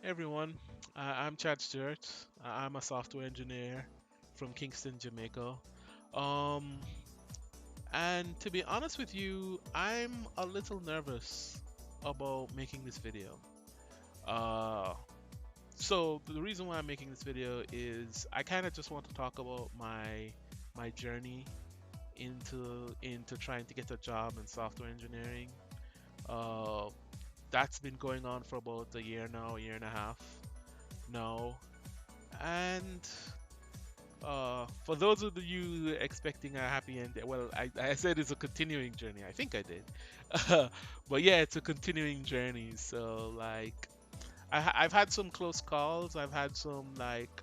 Hey everyone, I'm Chad Stewart. I'm a software engineer from Kingston, Jamaica. Um, and to be honest with you, I'm a little nervous about making this video. Uh, so the reason why I'm making this video is I kind of just want to talk about my journey into trying to get a job in software engineering. Uh, that's been going on for about a year now, a year and a half now. And for those of you expecting a happy end, well, I said it's a continuing journey. I think I did. But yeah, it's a continuing journey. So, like, I've had some close calls, I've had some, like,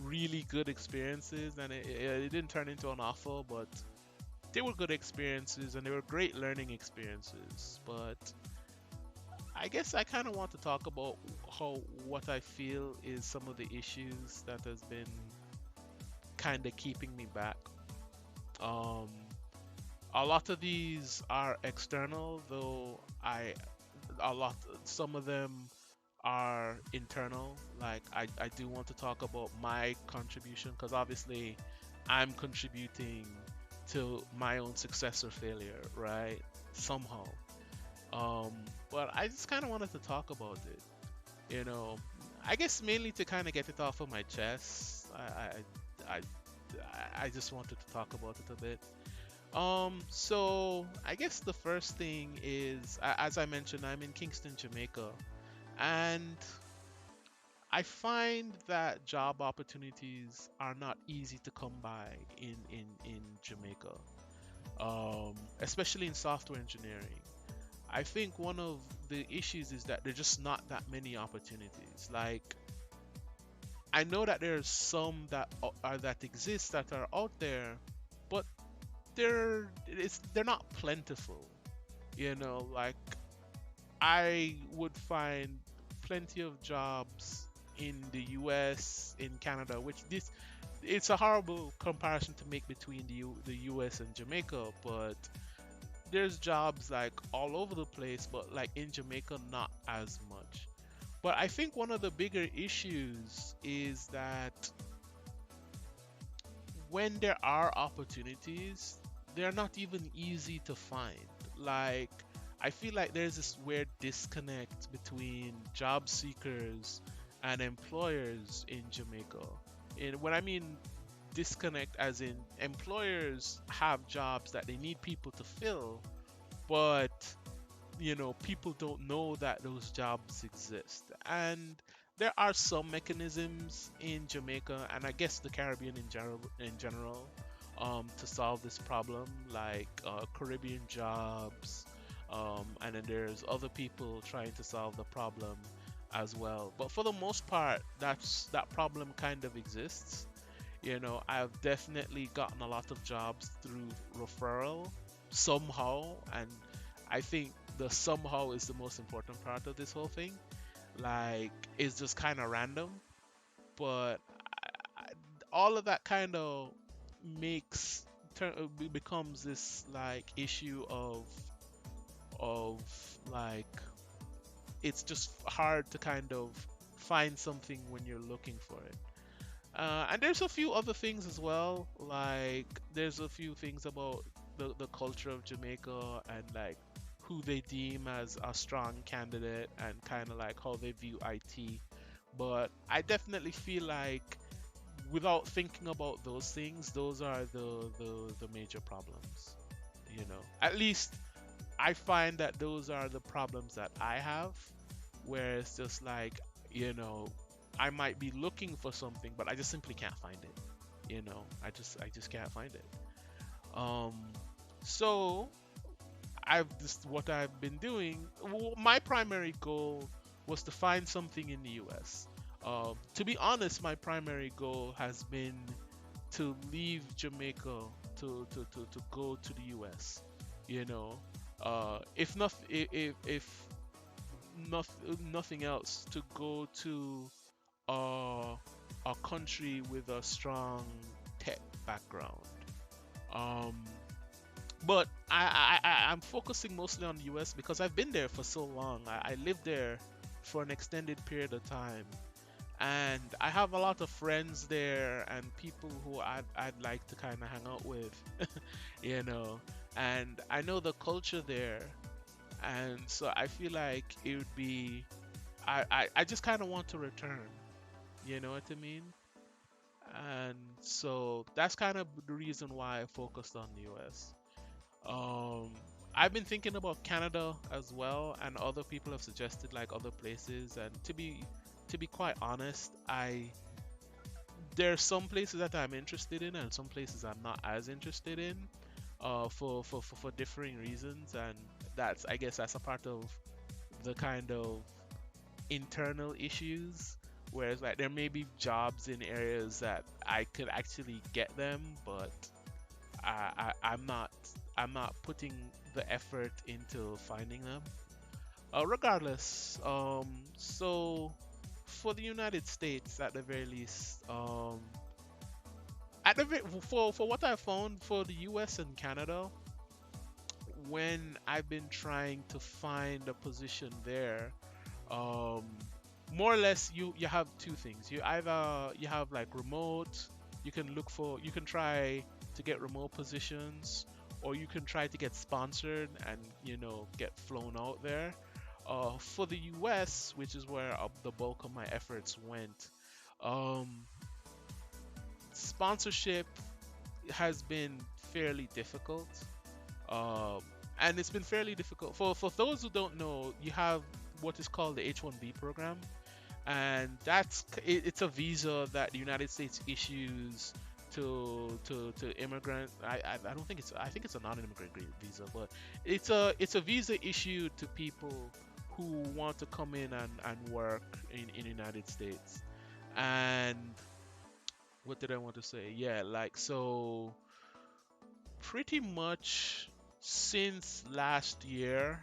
really good experiences, and it didn't turn into an offer, but they were good experiences and they were great learning experiences. But I guess I kind of want to talk about how what I feel is some of the issues that has been kind of keeping me back. Um, a lot of these are external, though some of them are internal. Like I do want to talk about my contribution because obviously I'm contributing to my own success or failure, right? Somehow. Um, but I just kind of wanted to talk about it. You know, I guess mainly to kind of get it off of my chest. I I just wanted to talk about it a bit. So I guess the first thing is, as I mentioned, I'm in Kingston, Jamaica, and I find that job opportunities are not easy to come by in Jamaica, especially in software engineering. I think one of the issues is that there's just not that many opportunities. Like I know that there's some that are that exist that are out there, but they're not plentiful. Like I would find plenty of jobs in the US, in Canada, which this it's a horrible comparison to make between the US and Jamaica, but there's jobs like all over the place, but like in Jamaica, not as much. But I think one of the bigger issues is that when there are opportunities, they're not even easy to find. Like, I feel like there's this weird disconnect between job seekers and employers in Jamaica. And when I mean disconnect, as in employers have jobs that they need people to fill, but people don't know that those jobs exist. And there are some mechanisms in Jamaica and I guess the Caribbean in general, to solve this problem, like Caribbean jobs, and then there's other people trying to solve the problem as well. But for the most part, that problem kind of exists. I've definitely gotten a lot of jobs through referral somehow, and I think the somehow is the most important part of this whole thing. Like, it's just kind of random, but I, all of that kind of makes becomes this like issue of like it's just hard to kind of find something when you're looking for it. And there's a few other things as well. Like there's a few things about the culture of Jamaica and like who they deem as a strong candidate and kind of like how they view IT. But I definitely feel like without thinking about those things, those are the major problems. At least I find that those are the problems that I have, where it's just like, you know, I might be looking for something, but I just simply can't find it. I just can't find it. Um, so I've just what I've been doing. My primary goal was to find something in the U.S. To be honest, my primary goal has been to leave Jamaica to go to the U.S. You know, if not if nothing else, to go to a country with a strong tech background. Um, but I'm focusing mostly on the US because I've been there for so long. I lived there for an extended period of time. And I have a lot of friends there and people who I'd like to kind of hang out with, you know. And I know the culture there, and so I feel like it would be, I just kind of want to return, you know what I mean? And so that's kind of the reason why I focused on the US. Um, I've been thinking about Canada as well, and other people have suggested like other places. And to be quite honest, I there are some places that I'm interested in, and some places I'm not as interested in, for differing reasons. And that's, I guess, that's a part of the kind of internal issues. Whereas like there may be jobs in areas that I could actually get them, but I'm not putting the effort into finding them. Regardless, so for the United States, at the very least, for what I found for the U.S. and Canada, when I've been trying to find a position there, um, more or less you have two things. You have like remote, you can try to get remote positions, or you can try to get sponsored and get flown out there. For the US, which is where the bulk of my efforts went, um, sponsorship has been fairly difficult. um, and it's been fairly difficult for those who don't know. You have what is called the H-1B program, and it's a visa that the United States issues to immigrant. I don't think I think it's a non-immigrant visa, but it's a visa issued to people who want to come in and work in the United States. And what did I want to say? Yeah, like so pretty much since last year,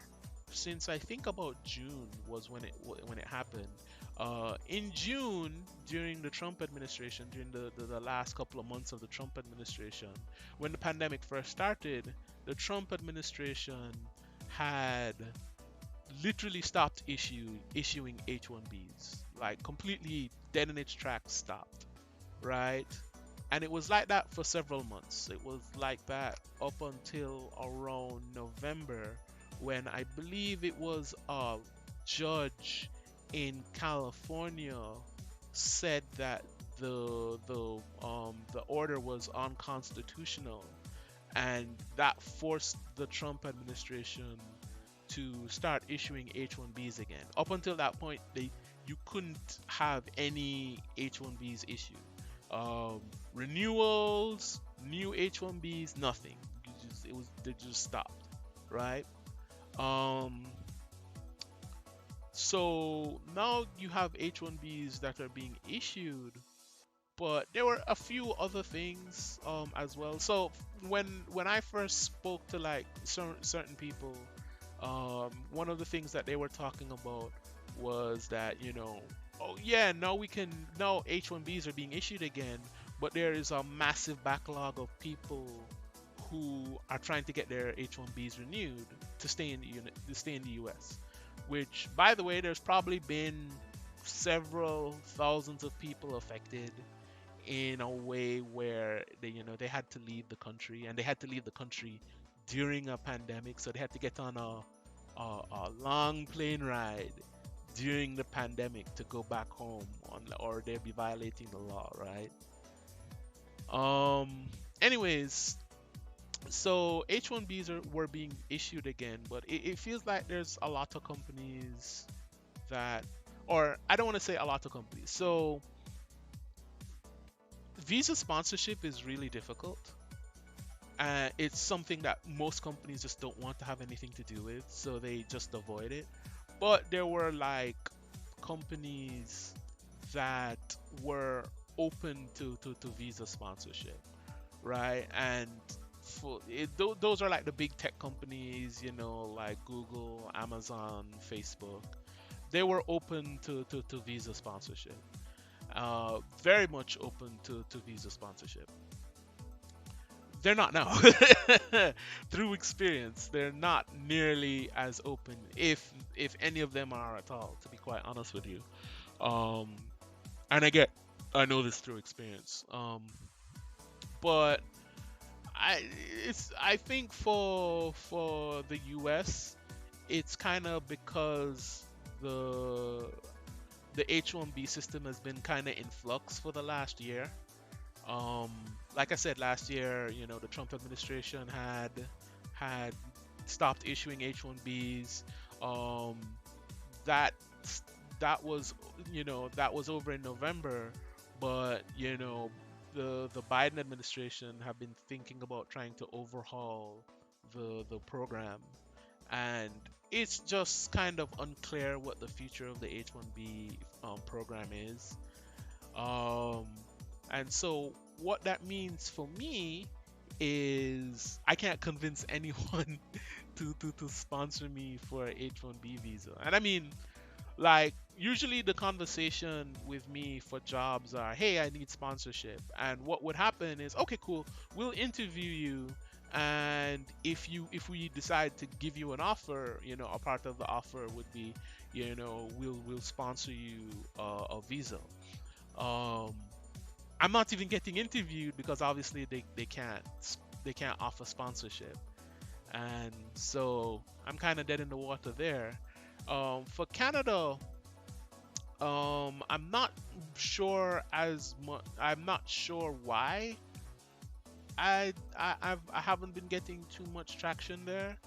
since I think about June was when it happened. In June, during the Trump administration, during the last couple of months of the Trump administration, when the pandemic first started, the Trump administration had literally stopped issuing H-1Bs, like completely dead in its tracks, stopped, right? And it was like that for several months. It was like that up until around November, when I believe it was a judge in California said that the order was unconstitutional, and that forced the Trump administration to start issuing H-1Bs again. Up until that point, you couldn't have any H-1Bs issued. Um, Renewals, new H-1Bs, nothing. They just stopped, right? Um, so now you have H-1Bs that are being issued, but there were a few other things as well. So when I first spoke to like certain people, one of the things that they were talking about was that, oh yeah, now H1Bs are being issued again, but there is a massive backlog of people who are trying to get their H1Bs renewed to stay in the to stay in the US. Which, by the way, there's probably been several thousands of people affected in a way where they had to leave the country, and they had to leave the country during a pandemic, so they had to get on a long plane ride during the pandemic to go back home, or they'd be violating the law, right? Anyways, so H1Bs were being issued again, but it feels like there's a lot of companies that, or I don't want to say a lot of companies. So visa sponsorship is really difficult. It's something that most companies just don't want to have anything to do with, so they just avoid it. But there were like companies that were open to visa sponsorship, right? And those are like the big tech companies, like Google, Amazon, Facebook. They were open to visa sponsorship, very much open to visa sponsorship. they're not now. Through experience, they're not nearly as open, if any of them are at all, to be quite honest with you. Um, and I know this through experience. But I I think for the U.S. it's kind of because the the H-1B system has been kind of in flux for the last year. Um, like I said last year, the Trump administration had stopped issuing H-1Bs. Um, that that was over in November, but the Biden administration have been thinking about trying to overhaul the program, and it's just kind of unclear what the future of the H-1B program is. Um, and so what that means for me is I can't convince anyone to sponsor me for a H-1B visa. And I mean, like, usually the conversation with me for jobs are, hey, I need sponsorship. And what would happen is, okay, cool, we'll interview you, and if we decide to give you an offer, a part of the offer would be, we'll sponsor you a visa. um I'm not even getting interviewed because obviously they can't offer sponsorship, and so I'm kind of dead in the water there. For Canada, I'm not sure as much. I'm not sure why. I haven't been getting too much traction there.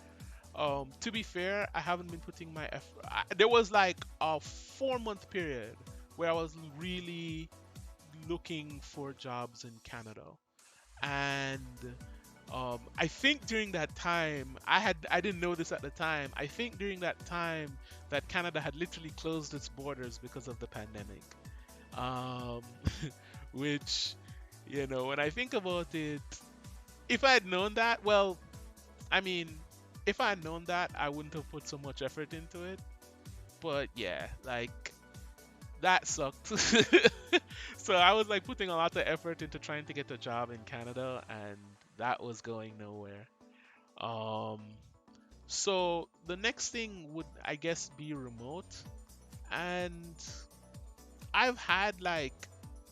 To be fair, I haven't been putting my effort. There was like a 4 month period where I was really looking for jobs in Canada, and I think during that time, I didn't know this at the time. I think during that time that Canada had literally closed its borders because of the pandemic. Um, which, when I think about it, if I had known that, well, I mean, if I had known that, I wouldn't have put so much effort into it. But yeah, like, that sucked. So I was like putting a lot of effort into trying to get a job in Canada, and that was going nowhere. Um, so the next thing would, I guess, be remote. And I've had, like,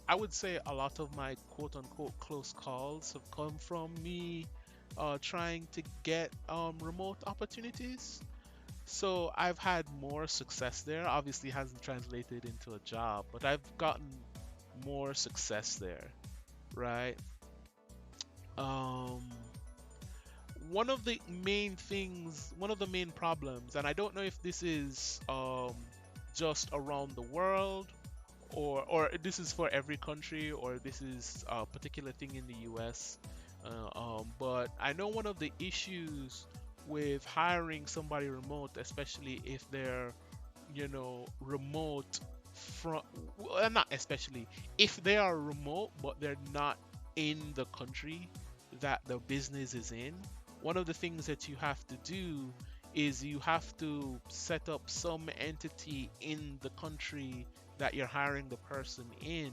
I would say a lot of my quote unquote close calls have come from me trying to get remote opportunities. So I've had more success there. Obviously, it hasn't translated into a job, but I've gotten more success there, right? Um, one of the main problems, and I don't know if this is just around the world, or this is for every country, or this is a particular thing in the US. But I know one of the issues with hiring somebody remote, especially if they're, remote from, well, not especially, if they are remote but they're not in the country that the business is in. One of the things that you have to do is you have to set up some entity in the country that you're hiring the person in.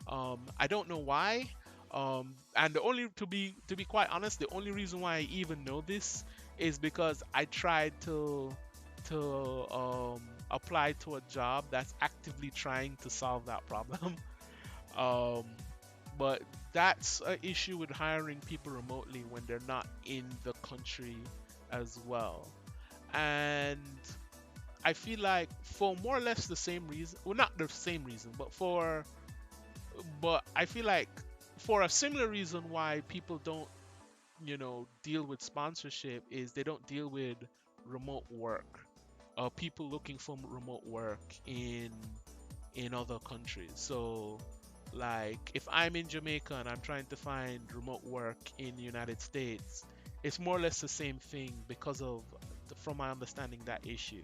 I don't know why. And the only to be quite honest, the only reason why I even know this is because I tried to apply to a job that's actively trying to solve that problem. Um, but that's an issue with hiring people remotely when they're not in the country as well. And I feel like for more or less the same reason, well, not the same reason, but I feel like for a similar reason why people don't, deal with sponsorship is they don't deal with remote work. People looking for remote work in other countries. So, like, if I'm in Jamaica and I'm trying to find remote work in the United States, it's more or less the same thing because of, from my understanding, that issue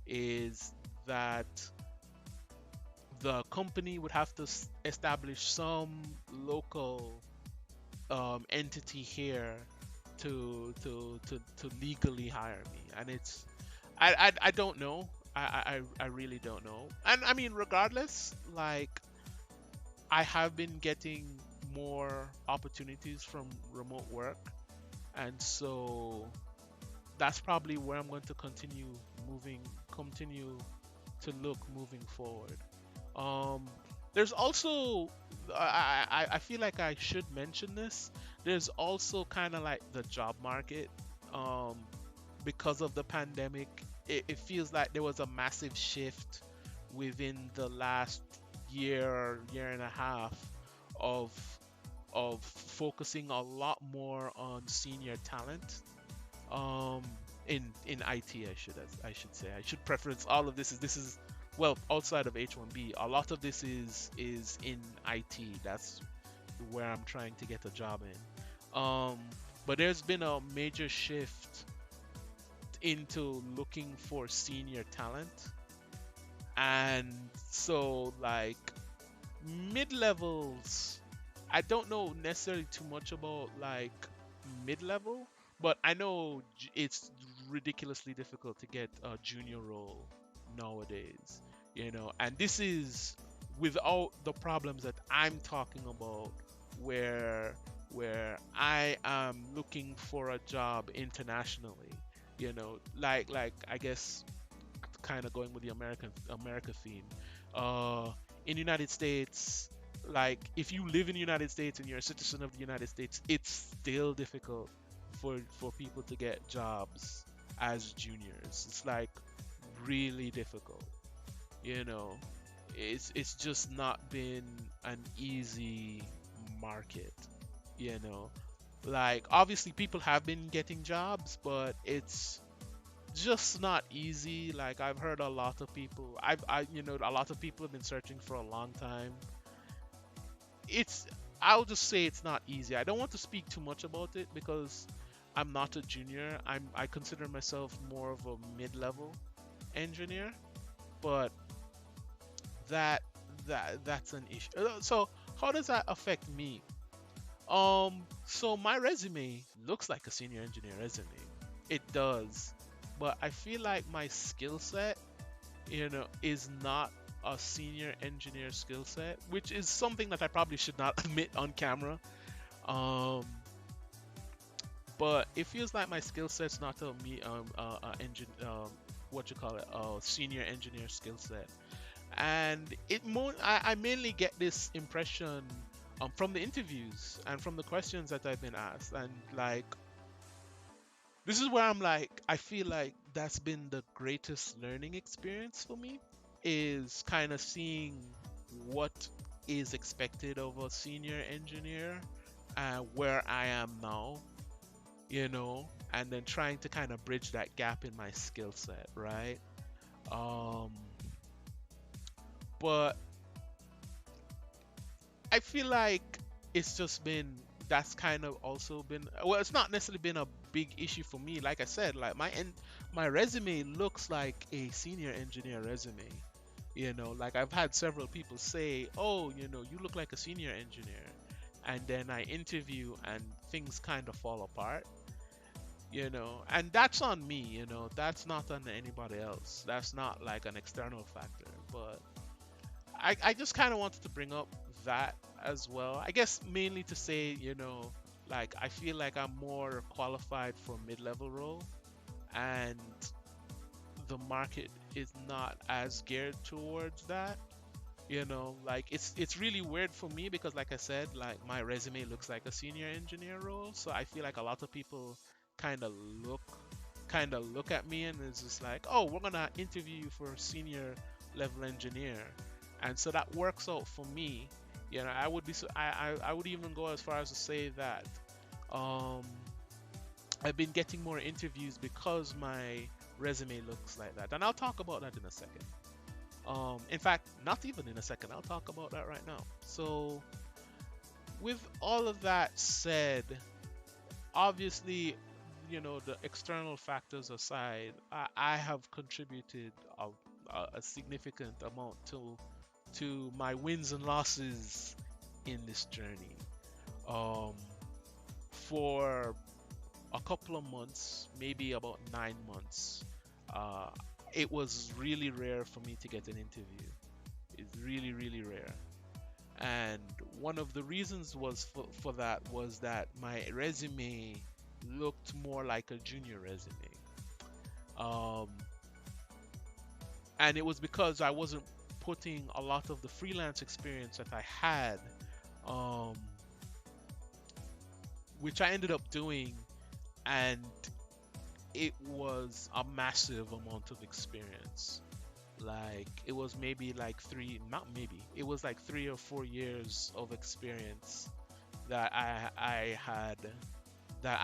is that the company would have to establish some local entity here to legally hire me, and it's I don't know. I really don't know. And I mean, regardless, like, I have been getting more opportunities from remote work, and so that's probably where I'm going to continue to look moving forward. Um, there's also, I feel like I should mention this. There's also kind of like the job market. Um, because of the pandemic, it feels like there was a massive shift within the last year and a half of focusing a lot more on senior talent, um in IT. I should say, I should preference all of this is well, outside of H1B, a lot of this is in IT. That's where I'm trying to get a job in. But there's been a major shift into looking for senior talent, and so like mid-levels, I don't know necessarily too much about like mid-level, but I know it's ridiculously difficult to get a junior role nowadays, and this is without the problems that I'm talking about, where I am looking for a job internationally, like I guess kind of going with the America theme. In United States, like if you live in the United States and you're a citizen of the United States, it's still difficult for people to get jobs as juniors. It's like really difficult. You know, it's just not been an easy market. You know, like obviously people have been getting jobs, but it's just not easy. Like I've heard a lot of people, a lot of people have been searching for a long time. It's, I'll just say it's not easy. I don't want to speak too much about it because I'm not a junior. I consider myself more of a mid-level engineer, but that that's an issue. So how does that affect me? So my resume looks like a senior engineer resume. It does. But I feel like my skill set, is not a senior engineer skill set, which is something that I probably should not admit on camera. Um, but it feels like my skill set's not a what you call it, a senior engineer skill set. And I mainly get this impression from the interviews and from the questions that I've been asked, and like this is where I'm like, I feel like that's been the greatest learning experience for me, is kind of seeing what is expected of a senior engineer, where I am now, and then trying to kind of bridge that gap in my skill set, right? Um, but I feel like it's just been, that's kind of also been, well, it's not necessarily been a big issue for me. Like I said, like my resume looks like a senior engineer resume. Like I've had several people say, "Oh, you look like a senior engineer," and then I interview and things kind of fall apart. And that's on me. That's not on anybody else. That's not like an external factor, but I just kind of wanted to bring up that as well. I guess mainly to say, like I feel like I'm more qualified for mid-level role, and the market is not as geared towards that. Like it's really weird for me because like I said, like my resume looks like a senior engineer role, so I feel like a lot of people kind of look look at me and it's just like, oh, we're gonna interview you for senior level engineer, and so that works out for me. I would be I would even go as far as to say that um I've been getting more interviews because my resume looks like that, and I'll talk about that in a second. In fact, not even in a second, I'll talk about that right now. So with all of that said, obviously, the external factors aside, I have contributed a significant amount to my wins and losses in this journey. Um, for a couple of months, maybe about 9 months, uh, it was really rare for me to get an interview. It's really, really rare. And one of the reasons was for that was that my resume looked more like a junior resume. Um, and it was because I wasn't putting a lot of the freelance experience that I had, um, which I ended up doing, and it was a massive amount of experience. Like it was maybe like not maybe, it was like 3 or 4 years of experience that I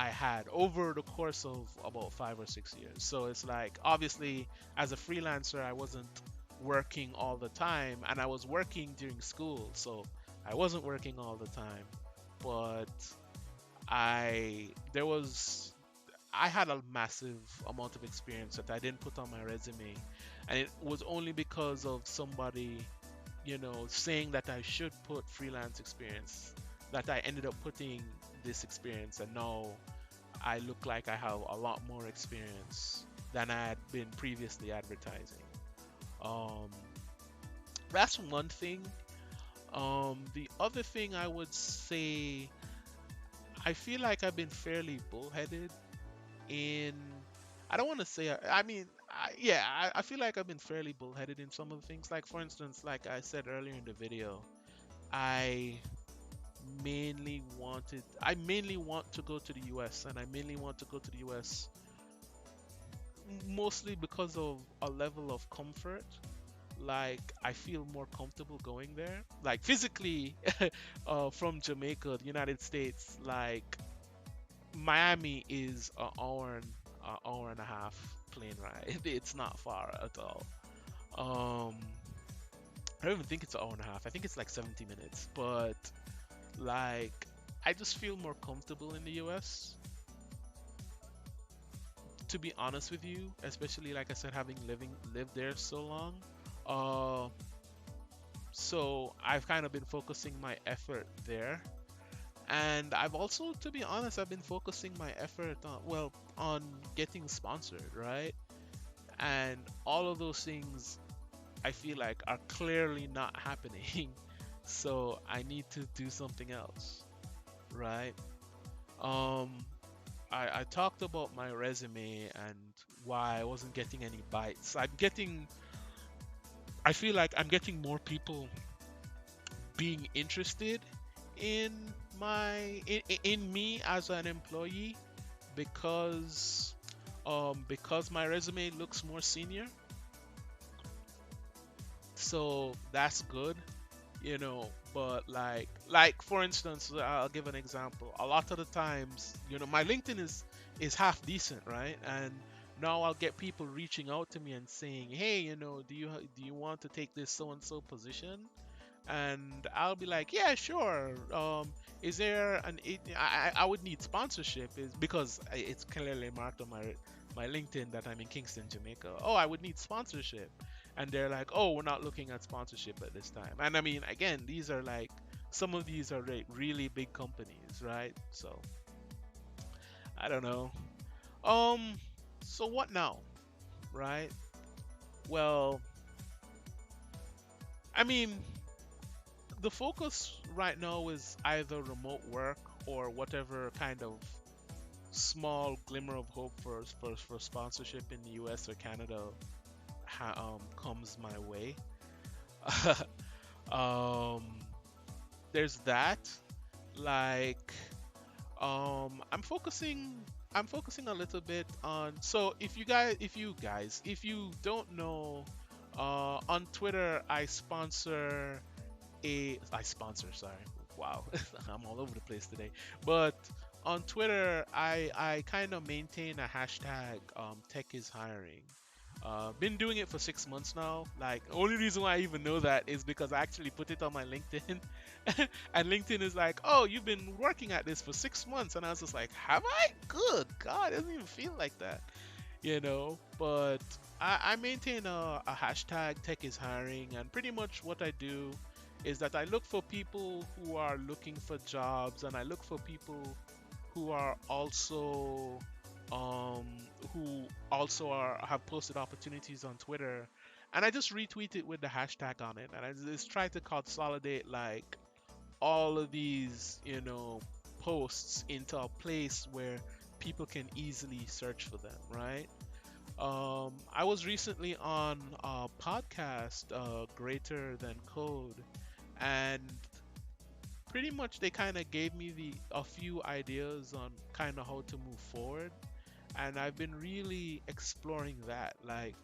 had over the course of about 5 or 6 years. So it's like obviously as a freelancer I wasn't working all the time, and I was working during school, so I wasn't working all the time. But there was I had a massive amount of experience that I didn't put on my resume, and it was only because of somebody, saying that I should put freelance experience that I ended up putting this experience, and now I look like I have a lot more experience than I had been previously advertising. Um, that's one thing. The other thing I would say, I feel like I've been fairly bullheaded in. I don't want to say. I mean, yeah, I feel like I've been fairly bullheaded in some of the things. Like for instance, like I said earlier in the video, I I mainly want to go to the US, and I mainly want to go to the US mostly because of a level of comfort. Like I feel more comfortable going there. Like physically, from Jamaica, the United States, like Miami is an hour and a half plane ride. It's not far at all. Um, I don't even think it's an hour and a half. I think it's like 70 minutes. But like, I just feel more comfortable in the US. To be honest with you, especially like I said, having lived there so long. Uh, so I've kind of been focusing my effort there. And I've also, to be honest, I've been focusing my effort on getting sponsored, right? And all of those things I feel like are clearly not happening. So I need to do something else, right? Um, I talked about my resume and why I wasn't getting any bites. I feel like I'm getting more people being interested in in me as an employee because my resume looks more senior. So that's good, but like for instance, I'll give an example. A lot of the times, my LinkedIn is half decent, right? And now I'll get people reaching out to me and saying, hey, do you want to take this so and so position? And I'll be like, yeah, sure. Is there I would need sponsorship, is because it's clearly marked on my LinkedIn that I'm in Kingston, Jamaica. Oh, I would need sponsorship, and they're like, oh, we're not looking at sponsorship at this time. And I mean, again, these are like some of these are really big companies, right? So I don't know. Um, so what now, right? Well, I mean, the focus right now is either remote work or whatever kind of small glimmer of hope for sponsorship in the US or Canada comes my way. um, there's that. Like, I'm focusing a little bit on. So if you don't know, on Twitter I sponsor, sorry. Wow, I'm all over the place today. But on Twitter, I kind of maintain a hashtag, tech is hiring. Been doing it for 6 months now. Like, only reason why I even know that is because I actually put it on my LinkedIn. And LinkedIn is like, oh, you've been working at this for 6 months. And I was just like, have I? Good God, it doesn't even feel like that, But I maintain a hashtag tech is hiring, and pretty much what I do is that I look for people who are looking for jobs, and I look for people who are also um have posted opportunities on Twitter, and I just retweet it with the hashtag on it, and I just try to consolidate like all of these, posts into a place where people can easily search for them, right? I was recently on a podcast, Greater Than Code, and pretty much they kind of gave me a few ideas on kind of how to move forward, and I've been really exploring that. Like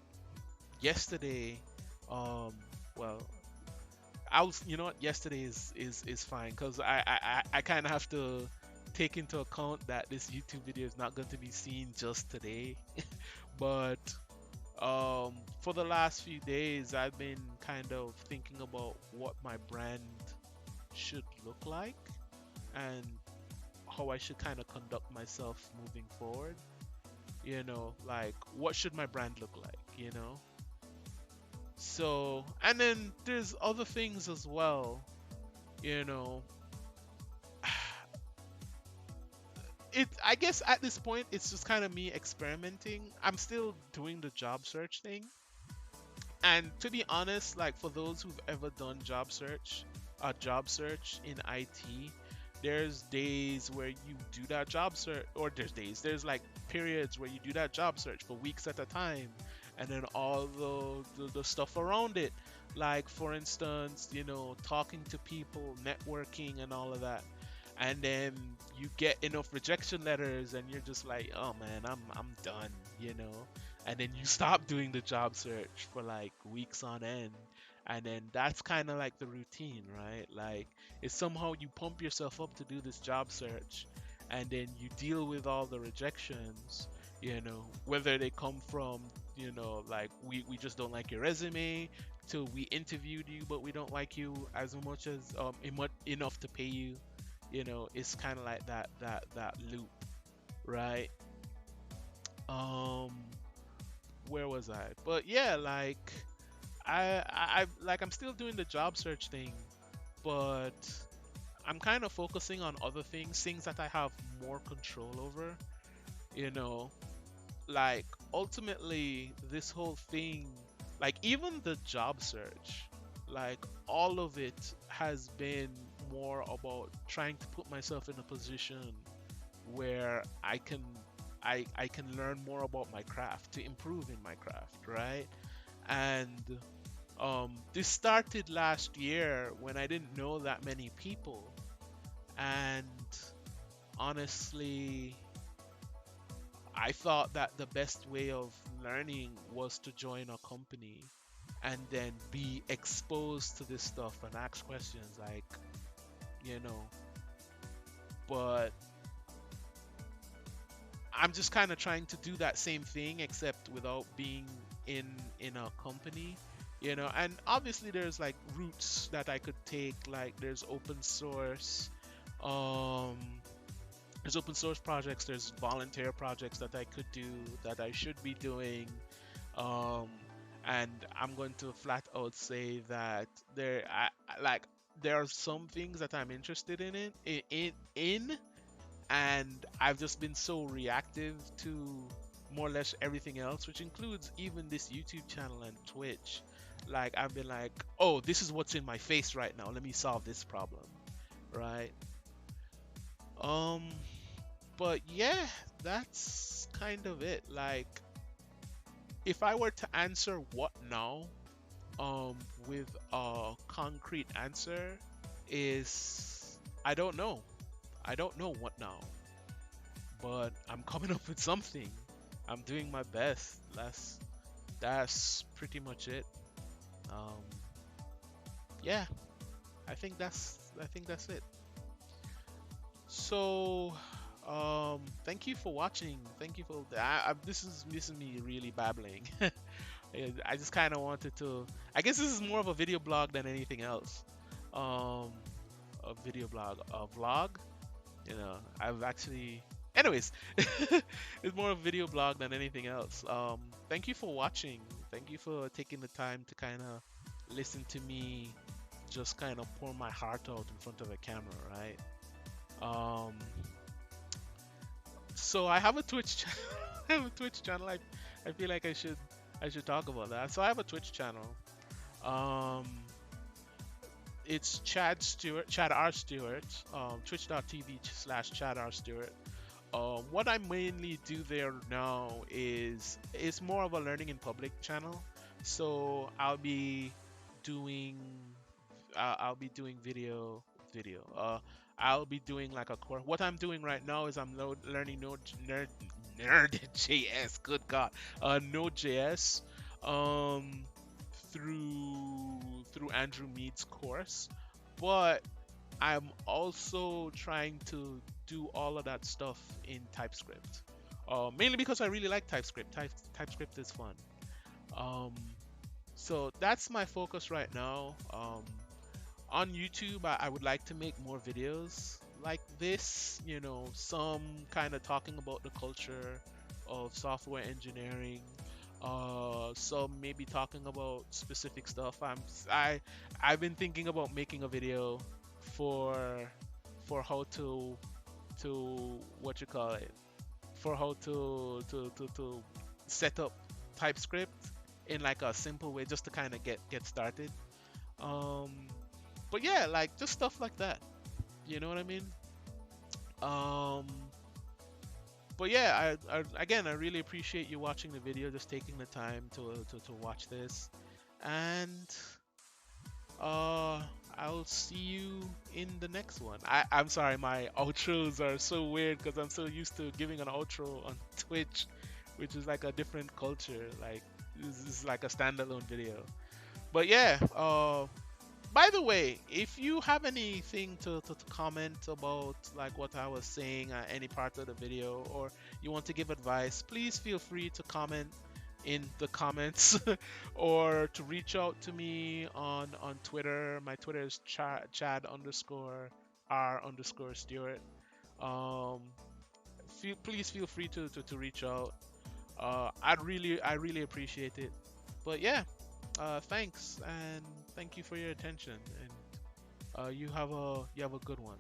yesterday, um, well, you know what, yesterday is fine because I kind of have to take into account that this YouTube video is not going to be seen just today, but for the last few days, I've been kind of thinking about what my brand should look like and how I should kind of conduct myself moving forward. Like what should my brand look like, So, and then there's other things as well, you know. I guess at this point it's just kind of me experimenting. I'm still doing the job search thing. And to be honest, like for those who've ever done job search in IT, there's days where you do that job search, or there's like periods where you do that job search for weeks at a time, and then all the stuff around it, like for instance, talking to people, networking, and all of that, and then you get enough rejection letters, and you're just like, oh man, I'm done, and then you stop doing the job search for like weeks on end, and then that's kind of like the routine, right? Like it's somehow you pump yourself up to do this job search, and then you deal with all the rejections, whether they come from, like we just don't like your resume, to we interviewed you but we don't like you as much as enough to pay you. It's kind of like that loop, right? um where was I? But yeah, like I'm still doing the job search thing, but I'm kind of focusing on other things that I have more control over, you know. Like ultimately this whole thing, like even the job search, like all of it has been more about trying to put myself in a position where I can learn more about my craft to improve in my craft, right? And this started last year when I didn't know that many people, and honestly, I thought that the best way of learning was to join a company and then be exposed to this stuff and ask questions, like, you know. But I'm just kind of trying to do that same thing except without being in in a company, and obviously there's like routes that I could take, like um there's open source projects, there's volunteer projects that I could do, that I should be doing. um and I'm going to flat out say that like there are some things that I'm interested in, and I've just been so reactive to more or less everything else, which includes even this YouTube channel and Twitch. Like I've been like, oh, this is what's in my face right now. Let me solve this problem, right? Um, but yeah, that's kind of it. Like if I were to answer what now, um, with a concrete answer, is I don't know. I don't know what now, but I'm coming up with something. I'm doing my best. That's pretty much it. Um, yeah, I think that's it. So, thank you for watching. Thank you for this is me really babbling. I just kind of wanted to. I guess this is more of a video blog than anything else. Um, a video blog, a vlog. I've actually. Anyways, it's more of a video blog than anything else. Thank you for watching. Thank you for taking the time to kind of listen to me just kind of pour my heart out in front of a camera, right? Um, so I have a Twitch channel. I have a Twitch channel. I feel like I should talk about that. So I have a Twitch channel. Um, it's Chad Stewart, Chad R Stewart, twitch.tv/ Chad R Stewart. What I mainly do there now is it's more of a learning in public channel. So doing I'll be doing video. I'll be doing like a course. What I'm doing right now is I'm learning Nerd.js. Good God, Node.js, um, through Andrew Mead's course, but I'm also trying to do all of that stuff in TypeScript. Mainly because I really like TypeScript. TypeScript is fun. Um, so that's my focus right now. On YouTube, I would like to make more videos like this, some kind of talking about the culture of software engineering. Some maybe talking about specific stuff. I've been thinking about making a video for how to what you call it, for how to set up TypeScript in like a simple way, just to kind of get started. Um, but yeah, like just stuff like that. You know what I mean? Um, but yeah, again, I really appreciate you watching the video, just taking the time to watch this, and uh, I'll see you in the next one. I'm sorry, my outros are so weird because I'm so used to giving an outro on Twitch, which is like a different culture. Like this is like a standalone video. But yeah, by the way, if you have anything to comment about like what I was saying at any part of the video, or you want to give advice, please feel free to comment in the comments or to reach out to me on Twitter. My Twitter is Chad underscore R underscore Stewart. Um, please feel free to reach out. I really appreciate it. But yeah, thanks and thank you for your attention, and you have a good one.